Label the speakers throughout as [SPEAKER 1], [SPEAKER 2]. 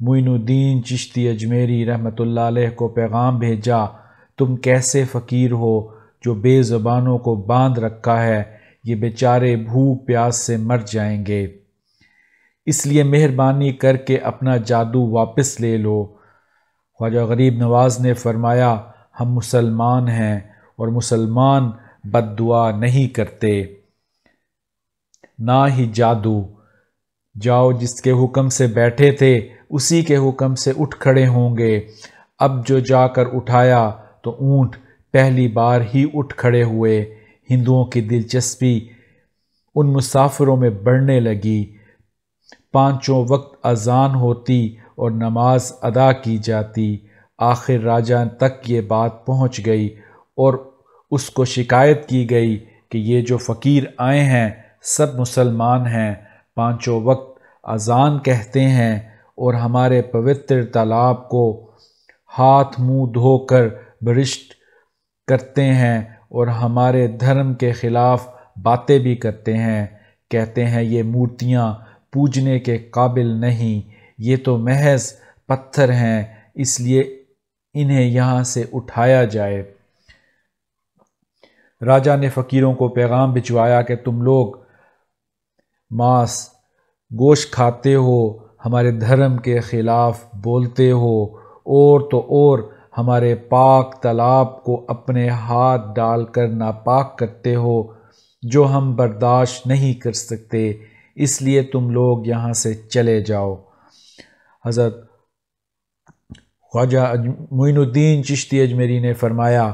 [SPEAKER 1] معین الدین چشتی اجمیری رحمۃ اللہ علیہ کو پیغام بھیجا، تم کیسے فقیر ہو جو بے زبانوں کو باندھ رکھا ہے، یہ بیچارے بھوک پیاس سے مر جائیں گے، اس لیے مہربانی کر کے اپنا جادو واپس لے لو۔ خواجہ غریب نواز نے فرمایا، ہم مسلمان ہیں اور مسلمان بد دعا نہیں کرتے، نہ ہی جادو۔ جاؤ، جس کے حکم سے بیٹھے تھے اسی کے حکم سے اٹھ کھڑے ہوں گے۔ اب جو جا کر اٹھایا تو اونٹ پہلی بار ہی اٹھ کھڑے ہوئے۔ ہندوؤں کی دلچسپی ان مسافروں میں بڑھنے لگی۔ پانچوں وقت اذان ہوتی اور نماز ادا کی جاتی۔ آخر راجہ تک یہ بات پہنچ گئی اور اس کو شکایت کی گئی کہ یہ جو فقیر آئے ہیں سب مسلمان ہیں، پانچوں وقت اذان کہتے ہیں اور ہمارے پوتر تالاب کو ہاتھ منہ دھو کر برشت کرتے ہیں اور ہمارے دھرم کے خلاف باتیں بھی کرتے ہیں، کہتے ہیں یہ مورتیاں پوجنے کے قابل نہیں، یہ تو محض پتھر ہیں، اس لیے انہیں یہاں سے اٹھایا جائے۔ راجہ نے فقیروں کو پیغام بھجوایا کہ تم لوگ ماس گوشت کھاتے ہو، ہمارے دھرم کے خلاف بولتے ہو، اور تو اور ہمارے پاک تالاب کو اپنے ہاتھ ڈال کر ناپاک کرتے ہو، جو ہم برداشت نہیں کر سکتے، اس لیے تم لوگ یہاں سے چلے جاؤ۔ حضرت خواجہ معین الدین چشتی اجمیری نے فرمایا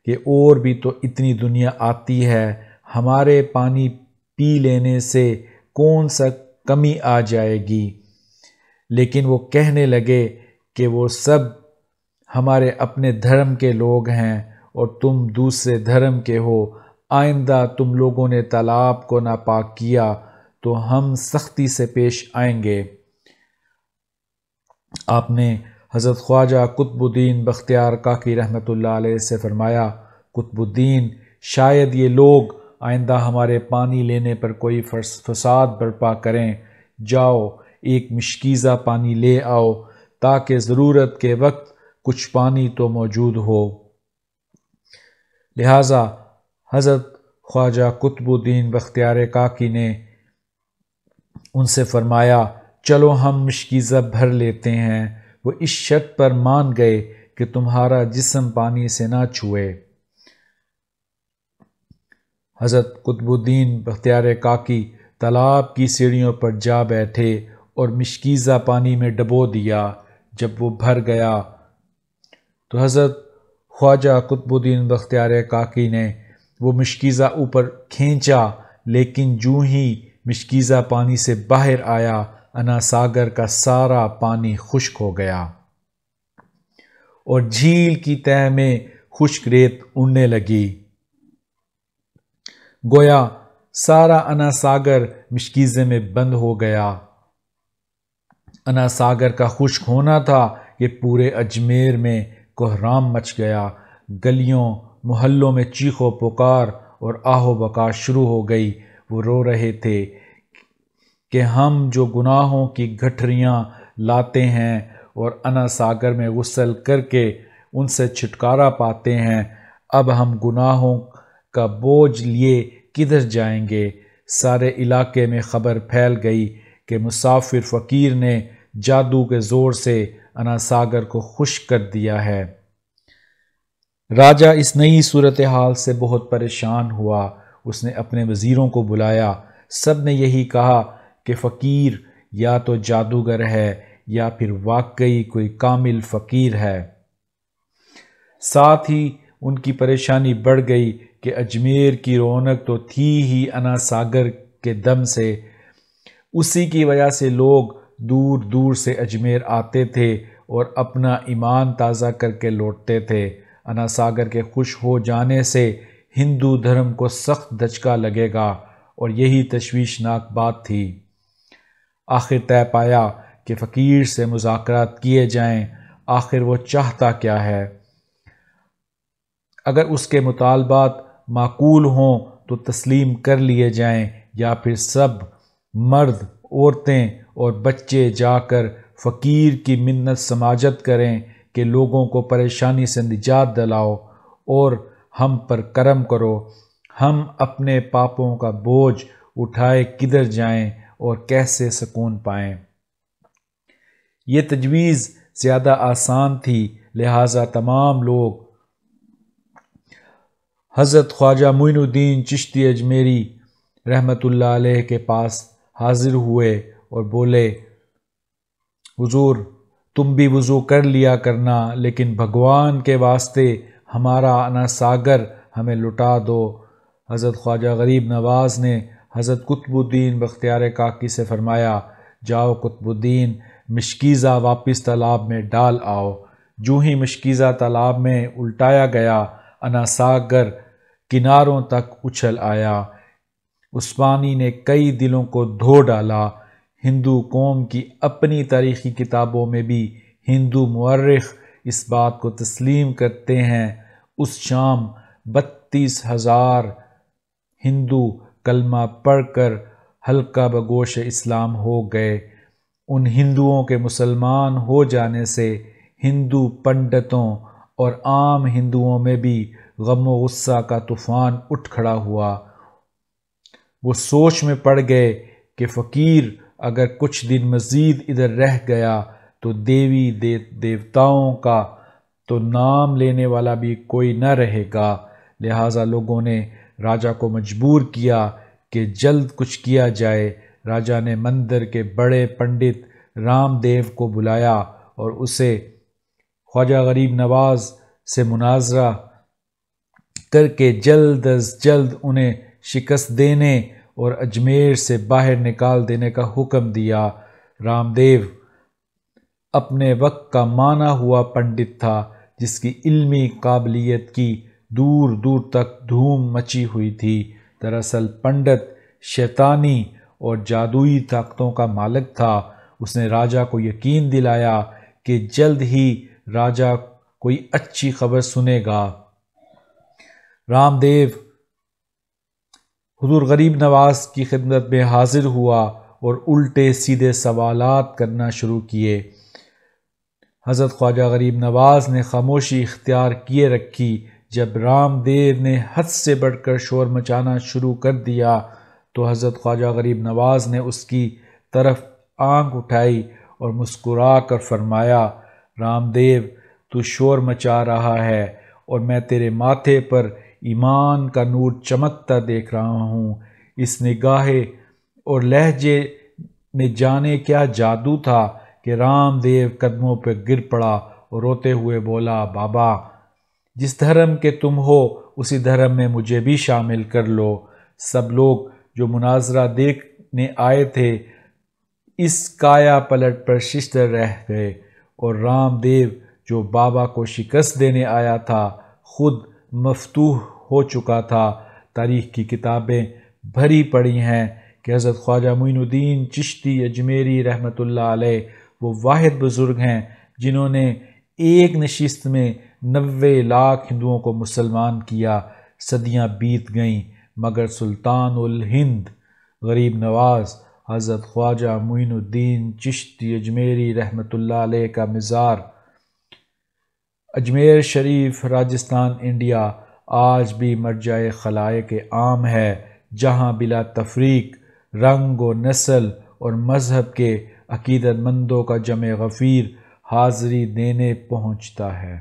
[SPEAKER 1] کہ اور بھی تو اتنی دنیا آتی ہے، ہمارے پانی پی لینے سے کون سا کمی آ جائے گی؟ لیکن وہ کہنے لگے کہ وہ سب ہمارے اپنے دھرم کے لوگ ہیں اور تم دوسرے دھرم کے ہو، آئندہ تم لوگوں نے تالاب کو ناپاک کیا تو ہم سختی سے پیش آئیں گے۔ آپ نے حضرت خواجہ قطب الدین بختیار کاکی رحمۃ اللہ علیہ سے فرمایا، قطب الدین، شاید یہ لوگ آئندہ ہمارے پانی لینے پر کوئی فساد برپا کریں، جاؤ ایک مشکیزہ پانی لے آؤ تاکہ ضرورت کے وقت کچھ پانی تو موجود ہو۔ لہٰذا حضرت خواجہ قطب الدین بختیار کاکی نے ان سے فرمایا، چلو ہم مشکیزہ بھر لیتے ہیں۔ وہ اس شرط پر مان گئے کہ تمہارا جسم پانی سے نہ چھوئے۔ حضرت قطب الدین بختیار کاکی تالاب کی سیڑھیوں پر جا بیٹھے اور مشکیزہ پانی میں ڈبو دیا۔ جب وہ بھر گیا تو حضرت خواجہ قطب الدین بختیار کاکی نے وہ مشکیزہ اوپر کھینچا، لیکن جوں ہی مشکیزہ پانی سے باہر آیا، انا ساگر کا سارا پانی خشک ہو گیا اور جھیل کی تہہ میں خشک ریت اڑنے لگی۔ گویا سارا انا ساگر مشکیزے میں بند ہو گیا۔ انا ساگر کا خشک ہونا تھا کہ پورے اجمیر میں کوہرام مچ گیا، گلیوں محلوں میں چیخ و پکار اور آہ و بکا شروع ہو گئی۔ وہ رو رہے تھے کہ ہم جو گناہوں کی گٹھریاں لاتے ہیں اور انا ساگر میں غسل کر کے ان سے چھٹکارا پاتے ہیں، اب ہم گناہوں کا بوجھ لیے کدھر جائیں گے؟ سارے علاقے میں خبر پھیل گئی کہ مسافر فقیر نے جادو کے زور سے انا ساگر کو خشک کر دیا ہے۔ راجہ اس نئی صورتحال سے بہت پریشان ہوا۔ اس نے اپنے وزیروں کو بلایا، سب نے یہی کہا کہ فقیر یا تو جادوگر ہے یا پھر واقعی کوئی کامل فقیر ہے۔ ساتھ ہی ان کی پریشانی بڑھ گئی کہ اجمیر کی رونق تو تھی ہی انا ساگر کے دم سے، اسی کی وجہ سے لوگ دور دور سے اجمیر آتے تھے اور اپنا ایمان تازہ کر کے لوٹتے تھے۔ انا ساگر کے خشک ہو جانے سے ہندو دھرم کو سخت دھچکا لگے گا اور یہی تشویشناک بات تھی۔ آخر طے پایا کہ فقیر سے مذاکرات کیے جائیں۔ آخر وہ چاہتا کیا ہے؟ اگر اس کے مطالبات معقول ہوں تو تسلیم کر لیے جائیں، یا پھر سب مرد، عورتیں اور بچے جا کر فقیر کی منت سماجت کریں کہ لوگوں کو پریشانی سے نجات دلاؤ اور ہم پر کرم کرو، ہم اپنے پاپوں کا بوجھ اٹھائے کدھر جائیں اور کیسے سکون پائیں۔ یہ تجویز زیادہ آسان تھی، لہٰذا تمام لوگ حضرت خواجہ معین الدین چشتی اجمیری رحمۃ اللہ علیہ کے پاس حاضر ہوئے اور بولے، حضور تم بھی وضو کر لیا کرنا، لیکن بھگوان کے واسطے ہمارا انا ساگر ہمیں لٹا دو۔ حضرت خواجہ غریب نواز نے حضرت قطب الدین بختیار کاکی سے فرمایا، جاؤ قطب الدین، مشکیزہ واپس تالاب میں ڈال آؤ۔ جو ہی مشکیزہ تالاب میں الٹایا گیا، انا ساگر کناروں تک اچھل آیا۔ اس پانی نے کئی دلوں کو دھو ڈالا۔ ہندو قوم کی اپنی تاریخی کتابوں میں بھی ہندو مورخ اس بات کو تسلیم کرتے ہیں، اس شام 32,000 ہندو کلمہ پڑھ کر حلقہ بگوش اسلام ہو گئے۔ ان ہندوؤں کے مسلمان ہو جانے سے ہندو پنڈتوں اور عام ہندوؤں میں بھی غم و غصہ کا طوفان اٹھ کھڑا ہوا۔ وہ سوچ میں پڑ گئے کہ فقیر اگر کچھ دن مزید ادھر رہ گیا تو دیوی دیوتاؤں کا تو نام لینے والا بھی کوئی نہ رہے گا، لہٰذا لوگوں نے راجا کو مجبور کیا کہ جلد کچھ کیا جائے۔ راجا نے مندر کے بڑے پنڈت رام دیو کو بلایا اور اسے خواجہ غریب نواز سے مناظرہ کر کے جلد از جلد انہیں شکست دینے اور اجمیر سے باہر نکال دینے کا حکم دیا۔ رام دیو اپنے وقت کا مانا ہوا پنڈت تھا، جس کی علمی قابلیت کی دور دور تک دھوم مچی ہوئی تھی۔ دراصل پنڈت شیطانی اور جادوئی طاقتوں کا مالک تھا۔ اس نے راجا کو یقین دلایا کہ جلد ہی راجا کوئی اچھی خبر سنے گا۔ رام دیو حضور غریب نواز کی خدمت میں حاضر ہوا اور الٹے سیدھے سوالات کرنا شروع کیے۔ حضرت خواجہ غریب نواز نے خاموشی اختیار کیے رکھی۔ جب رام دیو نے حد سے بڑھ کر شور مچانا شروع کر دیا تو حضرت خواجہ غریب نواز نے اس کی طرف آنکھ اٹھائی اور مسکرا کر فرمایا، رام دیو تو شور مچا رہا ہے اور میں تیرے ماتھے پر ایمان کا نور چمکتا دیکھ رہا ہوں۔ اس نگاہ اور لہجے میں جانے کیا جادو تھا کہ رام دیو قدموں پہ گر پڑا اور روتے ہوئے بولا، بابا جس دھرم کے تم ہو اسی دھرم میں مجھے بھی شامل کر لو۔ سب لوگ جو مناظرہ دیکھنے آئے تھے اس کایا پلٹ پر ششدر رہ گئے اور رام دیو جو بابا کو شکست دینے آیا تھا خود مفتوح ہو چکا تھا۔ تاریخ کی کتابیں بھری پڑی ہیں کہ حضرت خواجہ معین الدین چشتی اجمیری رحمۃ اللہ علیہ وہ واحد بزرگ ہیں جنہوں نے ایک نشست میں 90 لاکھ ہندوؤں کو مسلمان کیا۔ صدیاں بیت گئیں مگر سلطان الہند غریب نواز حضرت خواجہ معین الدین چشتی اجمیری رحمۃ اللہ علیہ کا مزار اجمیر شریف، راجستھان، انڈیا آج بھی مرجع خلائق عام ہے، جہاں بلا تفریق رنگ و نسل اور مذہب کے عقیدت مندوں کا جمع غفیر حاضری دینے پہنچتا ہے۔